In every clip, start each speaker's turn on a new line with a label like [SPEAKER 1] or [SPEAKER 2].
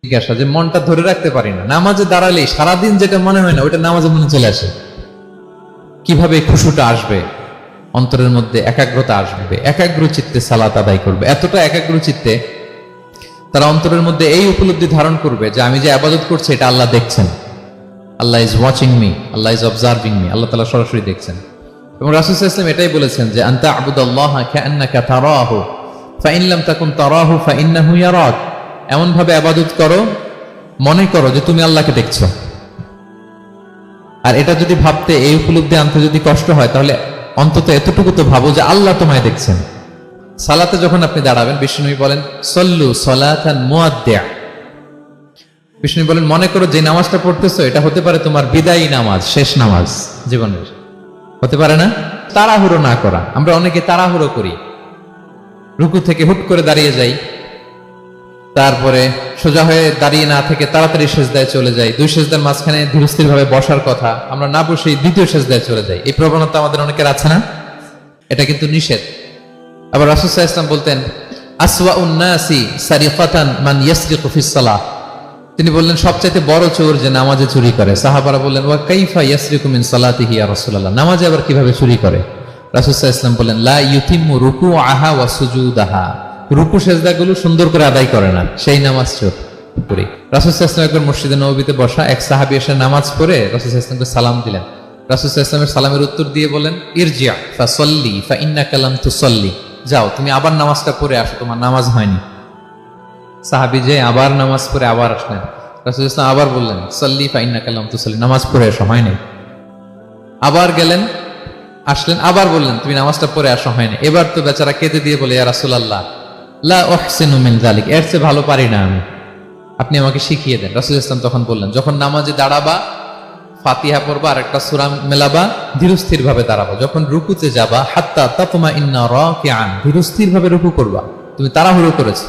[SPEAKER 1] জিজ্ঞাসা যে মনটা ধরে রাখতে পারি না, নামাজে দাঁড়ালেই সারাদিন যেটা মনে হয় না ওইটা নামাজে মনে চলে আসে। কিভাবে খুশুটা আসবে, অন্তরের মধ্যে একাগ্রতা আসবে, একাগ্র চিত্তে সালাত আদায় করবে। এতটা একাগ্র চিত্তে তারা অন্তরের মধ্যে এই উপলব্ধি ধারণ করবে যে আমি যে আবাদত করছি এটা আল্লাহ দেখছেন, Allah is watching me, Allah is observing me, Allah তাআলা সরাসরি দেখছেন। এবং রাসূল সাল্লাল্লাহু আলাইহি ওয়াসাল্লাম এটাই বলেছেন যে আনতা আবুদাল্লাহা কাআন্নাকা তারাহু ফাইন লাম তাকুন তারাহু ফাইন্নাহু ইয়ারাক। এমন ভাবে ইবাদত করো, মনে করো যে তুমি আল্লাহকে দেখছো। আর এটা যদি ভাবতে, এই উপলব্ধি আনতে যদি কষ্ট হয়, তাহলে অন্তত এতটুকু তো ভাবো যে আল্লাহ তোমায় দেখছেন। সালাতে যখন আপনি দাঁড়াবেন, বিষ্ণু বলেন সল্লু সলাতান মুআদ্দিয়া। বিষ্ণু বলেন মনে করো যে নামাজটা পড়তেছো এটা হতে পারে তোমার বিদায়ী নামাজ, শেষ নামাজ জীবনের, হতে পারে না? তাড়াহুড়ো না করা। আমরা অনেকে তাড়াহুড়ো করি, রুকু থেকে হুট করে দাঁড়িয়ে যাই, তারপরে সোজা হয়ে দাঁড়িয়ে না থেকে তাড়াতাড়ি সেজদায় চলে যাই, দুই সেজদার মাঝখানে ধীরস্থির ভাবে বসার কথা, আমরা না বসেই দ্বিতীয় সেজদায় চলে যাই। এই প্রবণতা আমাদের অনেকের আছে না? এটা কিন্তু নিষেধ। আবার রাসূল সাল্লাল্লাহু আলাইহি ওয়াসাল্লাম বলতেন আসওয়াউন নাসি সারিকাতান মান ইয়াসরিকু ফিস সালাহ। তিনি বললেন সবচাইতে বড় চোর যে নামাজে চুরি করে। সাহাবারা বললেন ওয়া কাইফা ইয়াসরিকু মিন সালাতিহি ইয়া রাসূলুল্লাহ, নামাজে আবার কিভাবে চুরি করে? রাসূল সাল্লাল্লাহু আলাইহি ওয়াসাল্লাম বললেন লা ইউতিম্মু রুকুআহা ওয়া সুজুদাহা, রুকু সেজদাগুলো সুন্দর করে আদায় করে না, সেই নামাজ চোর করি। রাসূল সাল্লাল্লাহু আলাইহি ওয়াসাল্লাম একবার মসজিদে নববীতে বসা, এক সাহাবী এসে নামাজ পড়ে রাসূল সাল্লাল্লাহু আলাইহি ওয়াসাল্লামকে সালাম দিলেন। রাসূল সাল্লাল্লাহু আলাইহি ওয়াসাল্লামের সালামের উত্তর দিয়ে বলেন ইরজিআ ফাসাল্লি ফাইন্নাকা লাম তুসাল্লি, যাও তুমি আবার নামাজটা পড়ে আসো, তোমার নামাজ হয়নি। সাহাবী যে আবার নামাজ পড়ে আবার আসলেন, রাসূল সাল্লাল্লাহু আলাইহি ওয়াসাল্লাম আবার বললেন সাল্লি ফাইন্নাকা লাম তুসাল্লি, নামাজ পড়ে এসো, হয়নি। আবার গেলেন, আসলেন, আবার বললেন তুমি নামাজটা পড়ে আসো, হয়নি। এবার তো বেচারা কেঁদে দিয়ে বলে ইয়া রাসূলুল্লাহ লা উহসিনু মিন যালিক, এর চেয়ে ভালো পারি না আমি, আপনি আমাকে শিখিয়ে দেন। রাসূল সাল্লাল্লাহু আলাইহি ওয়াসাল্লাম তখন বললেন যখন নামাজে দাঁড়াবা, ফাতিহা পড়বা আর একটা সূরা মেলাবা, ধীরস্থির ভাবে দাঁড়াবা। যখন রুকুতে যাবা হাত্তা তাতমাইন্না রাকিআন, ধীরস্থির ভাবে রুকু করবা। তুমি তাড়াহুড়ো করেছো,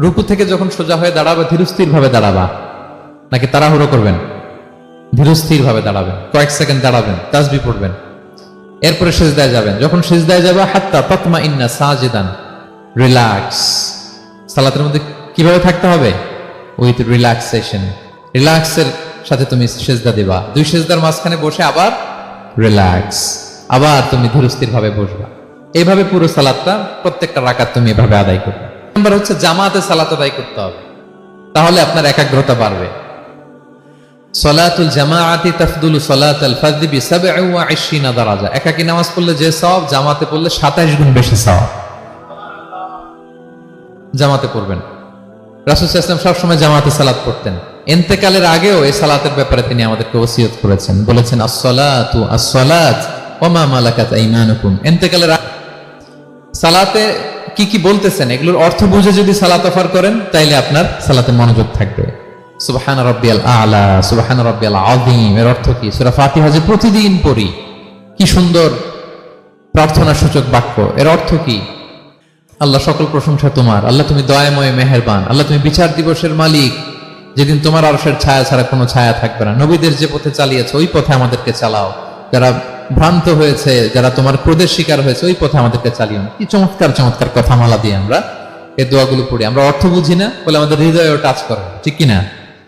[SPEAKER 1] রুকু থেকে যখন সোজা হয়ে দাঁড়াবা ধীরস্থির ভাবে দাঁড়াবা, নাকি তাড়াহুড়ো করবেন? ধীরস্থির ভাবে দাঁড়াবেন, কয়েক সেকেন্ড দাঁড়াবেন, তাসবিহ পড়বেন, এরপরে সিজদায় যাবেন। যখন সিজদায় যাবা হাত্তা তাতমাইন্না সাজিদান, রিল্যাক্স। সালাতের মধ্যে কিভাবে থাকতে হবে? উইথ রিল্যাক্সেশন, রিল্যাক্সের সাথে তুমি সিজদা দিবা। দুই সিজদার মাঝখানে বসে আবার রিল্যাক্স, আবার তুমি ধীরস্থির ভাবে বসবা। এইভাবে পুরো সালাতটা, প্রত্যেকটা রাকাত তুমি এভাবে আদায় করবে। নাম্বার হচ্ছে জামাতে সালাত আদায় করতে হবে, তাহলে আপনার একাগ্রতা বাড়বে। সলাতুল জামাআতি তাফদুলু সলাতাল ফাজরি বি 27 দারাজা। একাকী নামাজ পড়লে যে সওয়াব, জামাতে পড়লে 27 গুণ বেশি সওয়াব। জামাতে পড়বেন। রাসূল সাল্লাল্লাহু আলাইহি ওয়াসাল্লাম সবসময় জামাতে সালাত পড়তেন। ইন্তেকালের আগেও এই সালাতের ব্যাপারে তিনি আমাদেরকে ওসিয়ত করেছেন, বলেছেন আসসালাতু আসসালাত ওয়া মা মালাকাত আইমানুকুম। ইন্তেকালের সালাতে কি কি বলতেছেন এগুলোর অর্থ বুঝে যদি সালাত অফার করেন, তাইলে আপনার সালাতে মনোযোগ থাকবে। সুবহান রাব্বিয়াল আ'লা, সুবহান রাব্বিয়াল আযীম এর অর্থ কি? সূরা ফাতিহা যে প্রতিদিন পড়ি, কি সুন্দর প্রার্থনা সূচক বাক্য, এর অর্থ কি? আল্লাহ সকল প্রশংসা তোমার, আল্লাহ তুমি দয়াময় মেহেরবান, আল্লাহ তুমি বিচার দিবসের মালিক, যেদিন তোমার আরশের ছায়া ছাড়া কোনো ছায়া থাকবে না। নবীদের যে পথে চালিয়েছে ওই পথে আমাদেরকে চালাও, যারা ভ্রান্ত হয়েছে, যারা তোমার ক্রোধের শিকার হয়েছে ওই পথে আমাদেরকে চালিও না। কি চমৎকার চমৎকার কথা মালা দিয়ে আমরা এই দোয়াগুলো পড়ি। আমরা অর্থ বুঝি না বলে আমাদের হৃদয়েও টাচ করে, ঠিক কিনা?